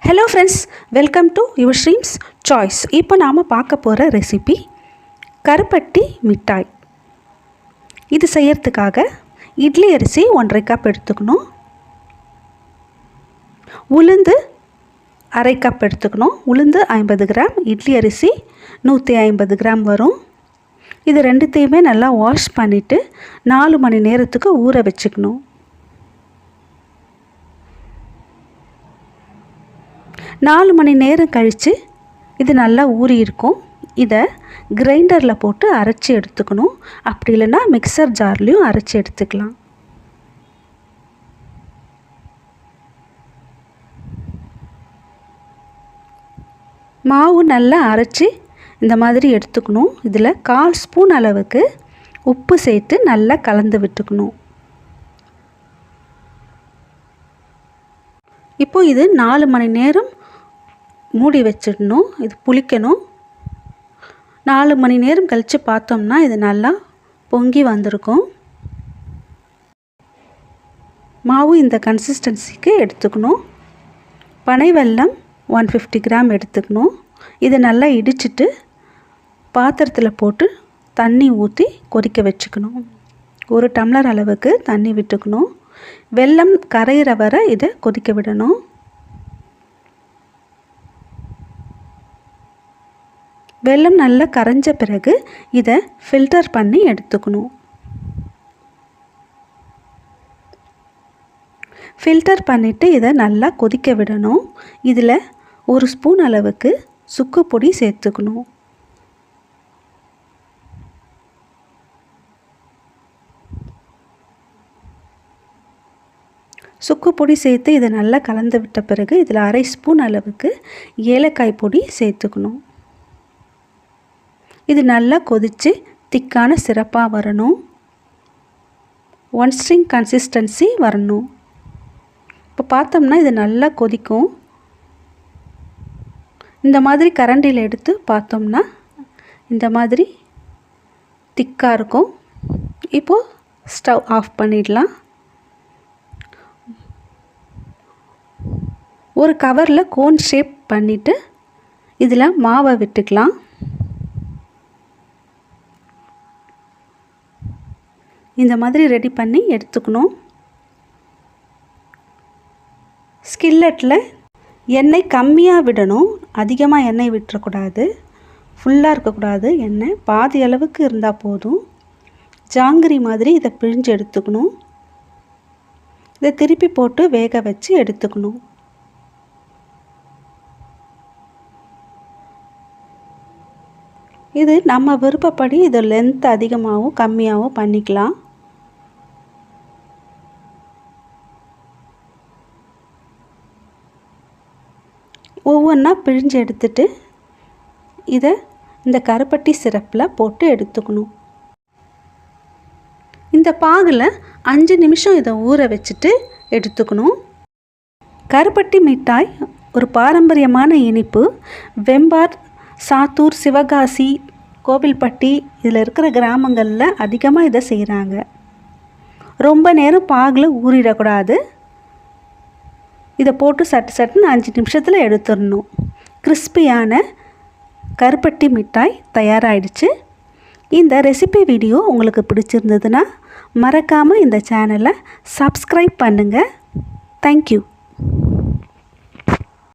Hello friends, welcome to your streams choice. இப்போ நாம் பார்க்க போகிற ரெசிபி கருப்பட்டி மிட்டாய். இது செய்யறதுக்காக இட்லி அரிசி 1.5 கப் எடுத்துக்கணும், உளுந்து 1/2 கப் எடுத்துக்கணும். உளுந்து 50 கிராம், இட்லி அரிசி 150 கிராம் வரும். இது ரெண்டுத்தையுமே நல்லா வாஷ் பண்ணிவிட்டு 4 மணி நேரத்துக்கு ஊற வச்சுக்கணும். 4 மணி நேரம் கழித்து இது நல்லா ஊறி இருக்கும். இதை கிரைண்டரில் போட்டு அரைச்சி எடுத்துக்கணும். அப்படி இல்லைன்னா மிக்சர் ஜார்லேயும் அரைச்சி எடுத்துக்கலாம். மாவு நல்லா அரைச்சி இந்த மாதிரி எடுத்துக்கணும். இதில் 1/4 ஸ்பூன் அளவுக்கு உப்பு சேர்த்து நல்லா கலந்து விட்டுக்கணும். இப்போ இது 4 மணி நேரம் மூடி வச்சிடணும். இது புளிக்கணும். 4 மணி நேரம் கழித்து பார்த்தோம்னா இது நல்லா பொங்கி வந்திருக்கும். மாவு இந்த கன்சிஸ்டன்சிக்கு எடுத்துக்கணும். பனை வெல்லம் 150 கிராம் எடுத்துக்கணும். இதை நல்லா இடிச்சிட்டு பாத்திரத்தில் போட்டு தண்ணி ஊற்றி கொதிக்க வச்சுக்கணும். 1 டம்ளர் அளவுக்கு தண்ணி விட்டுக்கணும். வெல்லம் கரையிற வரை இதை கொதிக்க விடணும். வெல்லம் நல்லா கரைஞ்ச பிறகு இதை ஃபில்டர் பண்ணி எடுத்துக்கணும். ஃபில்டர் பண்ணிவிட்டு இதை நல்லா கொதிக்க விடணும். இதில் 1 ஸ்பூன் அளவுக்கு சுக்கு பொடி சேர்த்துக்கணும். சுக்கு பொடி சேர்த்து இதை நல்லா கலந்து விட்ட பிறகு இதில் 1/2 ஸ்பூன் அளவுக்கு ஏலக்காய் பொடி சேர்த்துக்கணும். இது நல்லா கொதித்து திக்கான சிரப்பாக வரணும். 1 ஸ்ட்ரிங் கன்சிஸ்டன்சி வரணும். இப்போ பார்த்தோம்னா இது நல்லா கொதிக்கும். இந்த மாதிரி கரண்டியில் எடுத்து பார்த்தோம்னா இந்த மாதிரி திக்காக இருக்கும். இப்போது ஸ்டவ் ஆஃப் பண்ணிடலாம். ஒரு கவரில் கோன் ஷேப் பண்ணிவிட்டு இதில் மாவை விட்டுக்கலாம். இந்த மாதிரி ரெடி பண்ணி எடுத்துக்கணும். ஸ்கில்லட்டில் எண்ணெய் கம்மியாக விடணும். அதிகமாக எண்ணெய் விட்டுறக்கூடாது. ஃபுல்லாக இருக்கக்கூடாது. எண்ணெய் பாதி அளவுக்கு இருந்தால் போதும். ஜாங்கிரி மாதிரி இதை பிழிஞ்சு எடுத்துக்கணும். இதை திருப்பி போட்டு வேக வச்சு எடுத்துக்கணும். இது நம்ம விருப்பப்படி இது லென்த் அதிகமாகவும் கம்மியாகவும் பண்ணிக்கலாம். ஒவ்வொன்றா பிழிஞ்சு எடுத்துட்டு இதை இந்த கருப்பட்டி சிரப்பில் போட்டு எடுத்துக்கணும். இந்த பாகில் 5 நிமிஷம் இதை ஊற வச்சுட்டு எடுத்துக்கணும். கருப்பட்டி மிட்டாய் ஒரு பாரம்பரியமான இனிப்பு. வெம்பார், சாத்தூர், சிவகாசி, கோவில்பட்டி இதில் இருக்கிற கிராமங்களில் அதிகமாக இதை செய்கிறாங்க. ரொம்ப நேரம் பாகில் ஊறிடக்கூடாது. இதை போட்டு சட்டுன்னு 5 நிமிஷத்தில் எடுத்துடணும். கிறிஸ்பியான கருப்பட்டி மிட்டாய் தயாராகிடுச்சு. இந்த ரெசிபி வீடியோ உங்களுக்கு பிடிச்சிருந்ததுன்னா மறக்காமல் இந்த சேனலை சப்ஸ்கிரைப் பண்ணுங்கள். தேங்க்யூ.